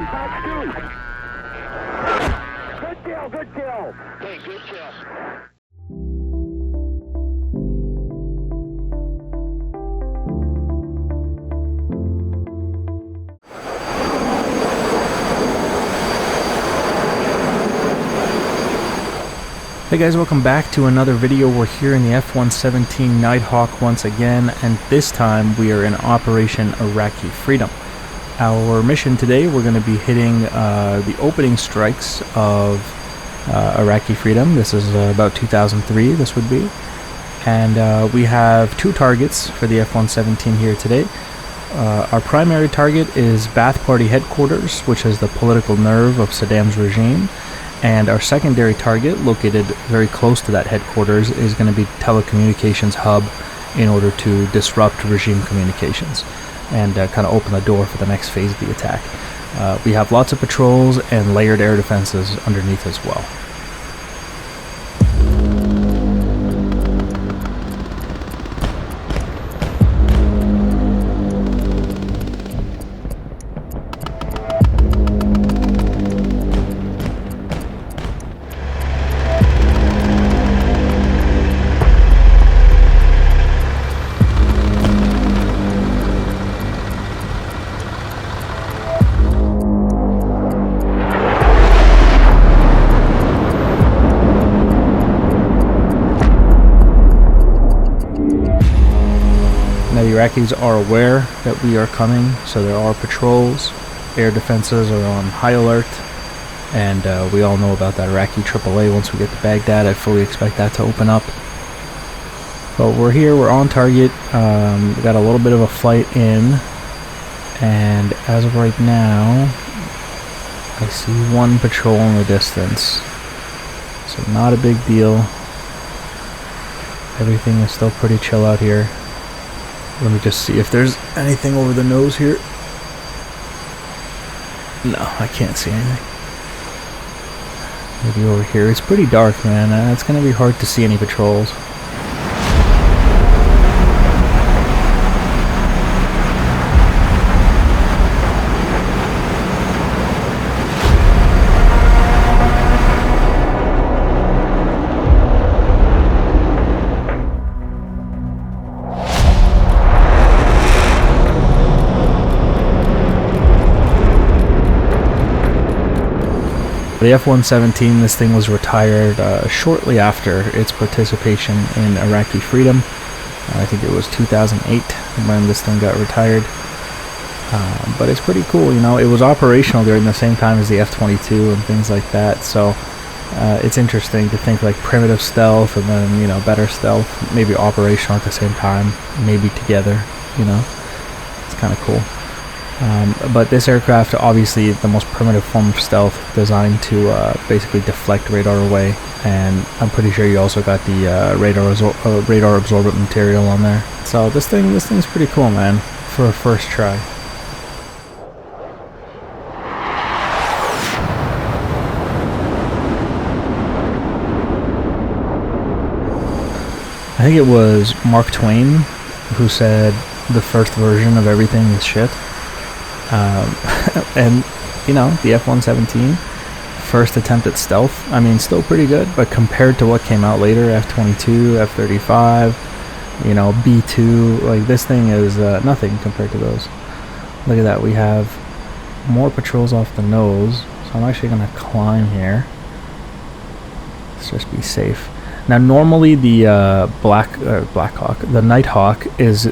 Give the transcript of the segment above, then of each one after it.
Box 2. Good kill, good kill. Hey, good kill. Hey guys, welcome back to another video. We're here in the F-117 Nighthawk once again, and this time we are in Operation Iraqi Freedom. Our mission today, we're going to be hitting the opening strikes of Iraqi Freedom. This is about 2003, this would be. And we have two targets for the F-117 here today. Our primary target is Ba'ath Party headquarters, which is the political nerve of Saddam's regime. And our secondary target, located very close to that headquarters, is going to be telecommunications hub in order to disrupt regime communications and kind of open the door for the next phase of the attack. We have lots of patrols and layered air defenses underneath as well. Now the Iraqis are aware that we are coming, so there are patrols, air defenses are on high alert, and we all know about that Iraqi AAA. Once we get to Baghdad, I fully expect that to open up. But we're here, we're on target, we got a little bit of a fight in, and as of right now, I see one patrol in the distance, so not a big deal. Everything is still pretty chill out here. Let me just see if there's anything over the nose here. No, I can't see anything. Maybe over here. It's pretty dark, man. It's going to be hard to see any patrols. The F-117, this thing was retired shortly after its participation in Iraqi Freedom. I think it was 2008 when this thing got retired. But it's pretty cool, you know. It was operational during the same time as the F-22 and things like that. So it's interesting to think like primitive stealth and then, you know, better stealth, maybe operational at the same time, maybe together, you know. It's kind of cool. But this aircraft, obviously the most primitive form of stealth, designed to basically deflect radar away, and I'm pretty sure you also got the radar absorbent material on there. So this thing's pretty cool, man, for a first try. I think it was Mark Twain who said the first version of everything is shit. And, you know, the F-117, first attempt at stealth, I mean, still pretty good, but compared to what came out later, F-22, F-35, you know, B-2, like, this thing is nothing compared to those. Look at that, we have more patrols off the nose, so I'm actually going to climb here. Let's just be safe. Now, normally the the Nighthawk is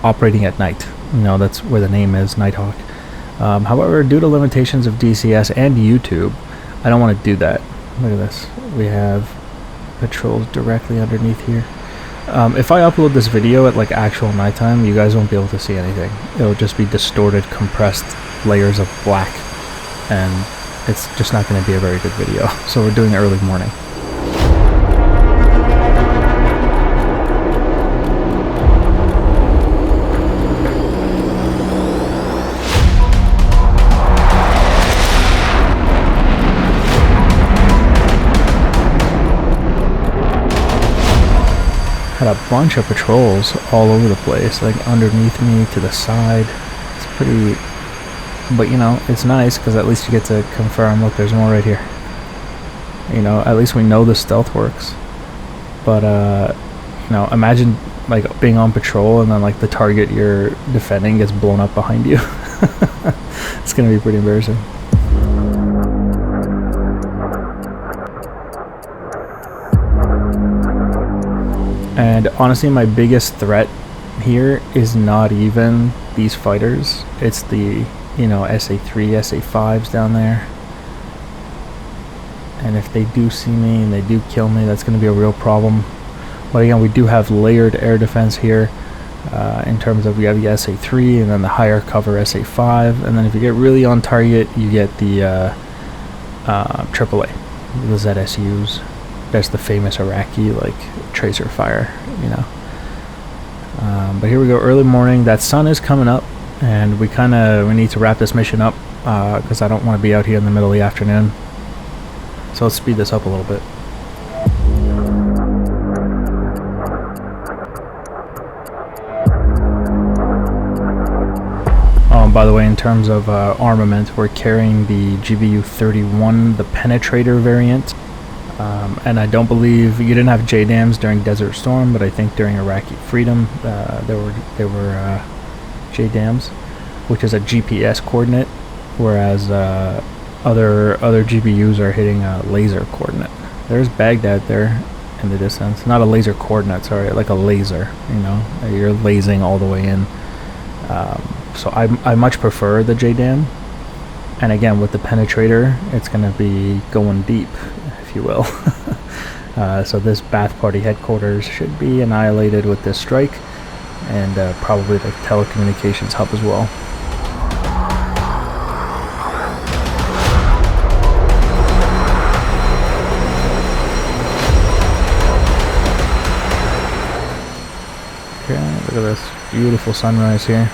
operating at night. You know, that's where the name is, Nighthawk. However, due to limitations of DCS and YouTube, I don't want to do that. Look at this. We have patrols directly underneath here. If I upload this video at like actual nighttime, you guys won't be able to see anything. It'll just be distorted, compressed layers of black, and it's just not going to be a very good video. So we're doing early morning. Had a bunch of patrols all over the place, like underneath me, to the side. It's But you know, it's nice because at least you get to confirm, look, there's more right here. You know, at least we know the stealth works. But you know, imagine like being on patrol and then like the target you're defending gets blown up behind you. It's gonna be pretty embarrassing. And honestly, my biggest threat here is not even these fighters. It's the, you know, SA3, SA5s down there. And if they do see me and they do kill me, that's going to be a real problem. But again, we do have layered air defense here in terms of we have the SA3 and then the higher cover SA5. And then if you get really on target, you get the AAA, the ZSUs. That's the famous Iraqi, like, tracer fire, you know. But here we go, early morning. That sun is coming up, and we need to wrap this mission up because I don't want to be out here in the middle of the afternoon. So let's speed this up a little bit. Oh, and by the way, in terms of armament, we're carrying the GBU-31, the Penetrator variant. And I don't believe you didn't have JDAMs during Desert Storm, but I think during Iraqi Freedom there were JDAMs, which is a GPS coordinate, whereas other GBUs are hitting a laser coordinate. There's Baghdad there in the distance. Not a laser coordinate, sorry, like a laser. You know, you're lasing all the way in. So I much prefer the JDAM. And again, with the Penetrator, it's going to be going deep, if you will. So this Bath Party headquarters should be annihilated with this strike, and probably the telecommunications hub as well. Okay, look at this beautiful sunrise here.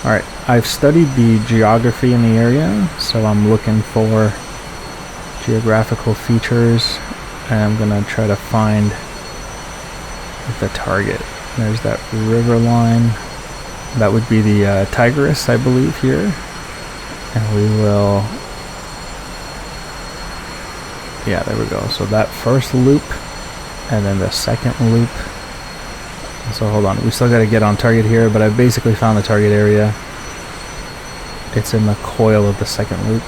Alright, I've studied the geography in the area, so I'm looking for geographical features, and I'm gonna try to find the target. There's that river line. That would be the Tigris, I believe, here. And we will... Yeah, there we go. So that first loop, and then the second loop. So hold on, we still got to get on target here, but I basically found the target area. It's in the coil of the second loop,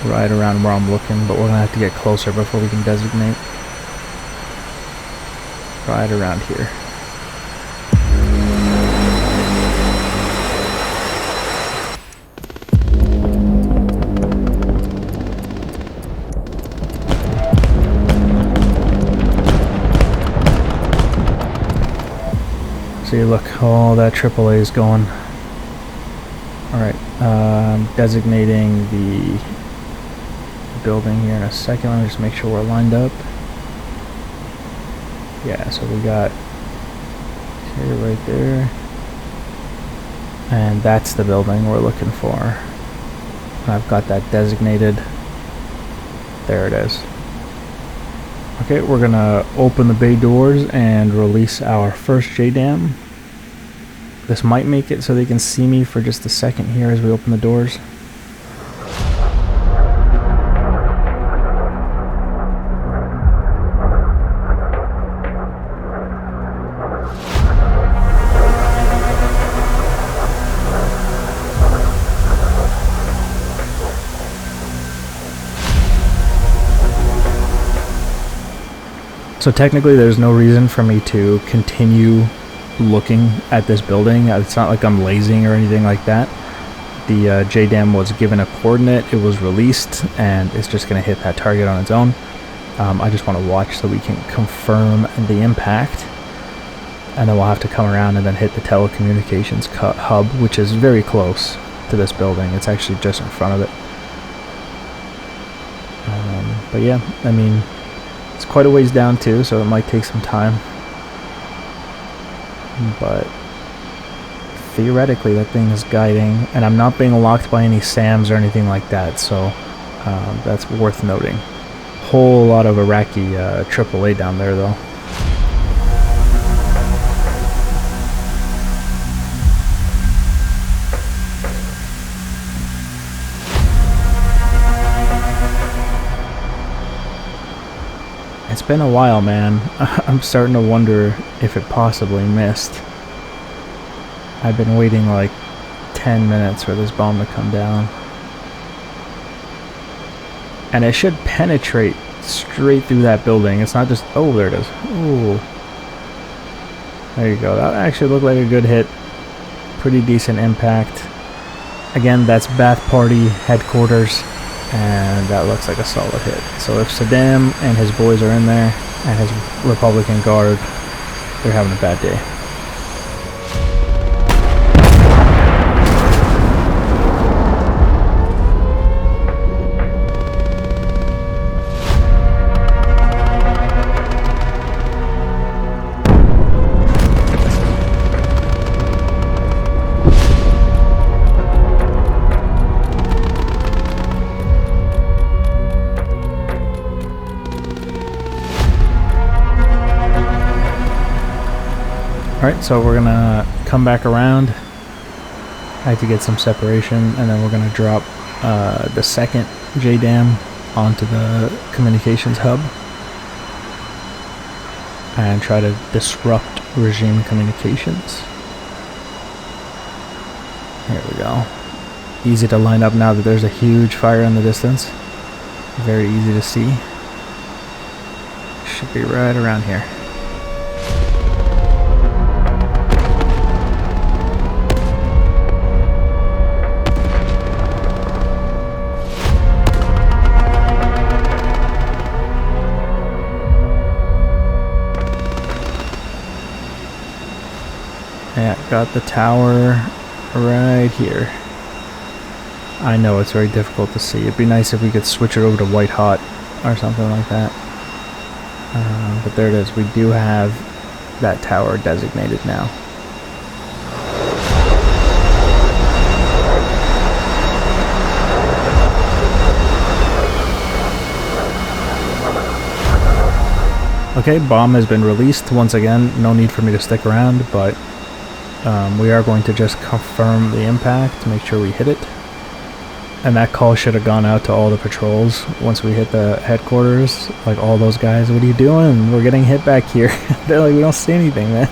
right around where I'm looking, but we're gonna have to get closer before we can designate. Right around here. See, look, all that AAA is going. Alright, designating the building here in a second. Let me just make sure we're lined up. Yeah, so we got here, right there. And that's the building we're looking for. And I've got that designated. There it is. Okay, we're gonna open the bay doors and release our first JDAM. This might make it so they can see me for just a second here as we open the doors. So technically there's no reason for me to continue looking at this building. It's not like I'm lasing or anything like that. The JDAM was given a coordinate, it was released, and it's just going to hit that target on its own. I just want to watch so we can confirm the impact, and then we'll have to come around and then hit the telecommunications hub, which is very close to this building. It's actually just in front of it. But yeah, I mean, it's quite a ways down too, so it might take some time. But theoretically that thing is guiding, and I'm not being locked by any SAMs or anything like that, so that's worth noting. Whole lot of Iraqi AAA down there though. It's been a while, man. I'm starting to wonder if it possibly missed. I've been waiting like 10 minutes for this bomb to come down. And it should penetrate straight through that building. It's not just... Oh, there it is. Ooh. There you go. That actually looked like a good hit. Pretty decent impact. Again, that's Bath Party headquarters. And that looks like a solid hit. So if Saddam and his boys are in there, and his Republican Guard, they're having a bad day. Alright, so we're gonna come back around. I have to get some separation, and then we're gonna drop the second JDAM onto the communications hub and try to disrupt regime communications. Here we go. Easy to line up now that there's a huge fire in the distance. Very easy to see. Should be right around here. Yeah, got the tower right here. I know it's very difficult to see. It'd be nice if we could switch it over to white hot or something like that. But there it is. We do have that tower designated now. Okay, bomb has been released. Once again, no need for me to stick around, but we are going to just confirm the impact, make sure we hit it. And that call should have gone out to all the patrols once we hit the headquarters. Like, all those guys, what are you doing? We're getting hit back here. They're like, we don't see anything, man.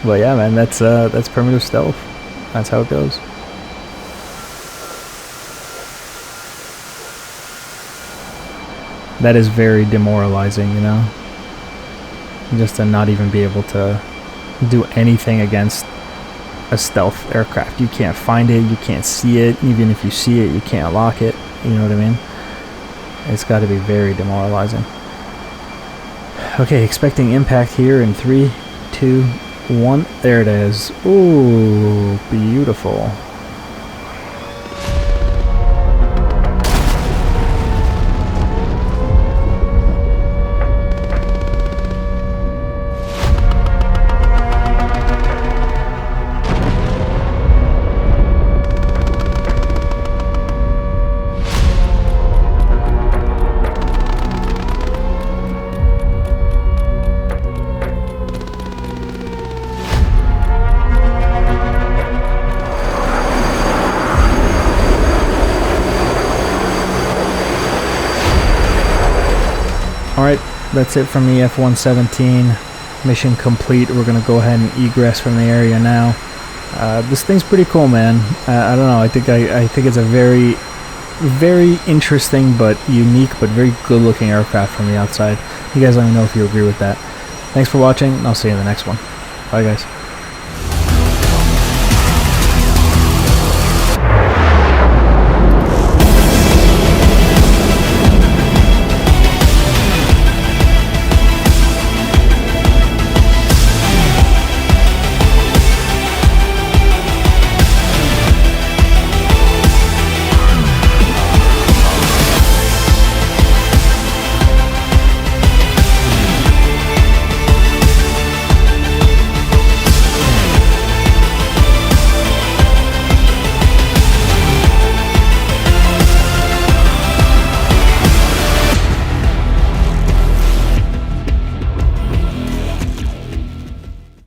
But yeah, man, that's primitive stealth. That's how it goes. That is very demoralizing, you know? Just to not even be able to do anything against a stealth aircraft. You can't find it, you can't see it. Even if you see it, you can't lock it. You know what I mean? It's got to be very demoralizing. Okay, expecting impact here in 3, 2, 1. There it is. Ooh, beautiful. Alright, that's it from the F-117. Mission complete. We're going to go ahead and egress from the area now. This thing's pretty cool, man. I don't know. I think it's a very, very interesting but unique but very good looking aircraft from the outside. You guys let me know if you agree with that. Thanks for watching, and I'll see you in the next one. Bye, guys.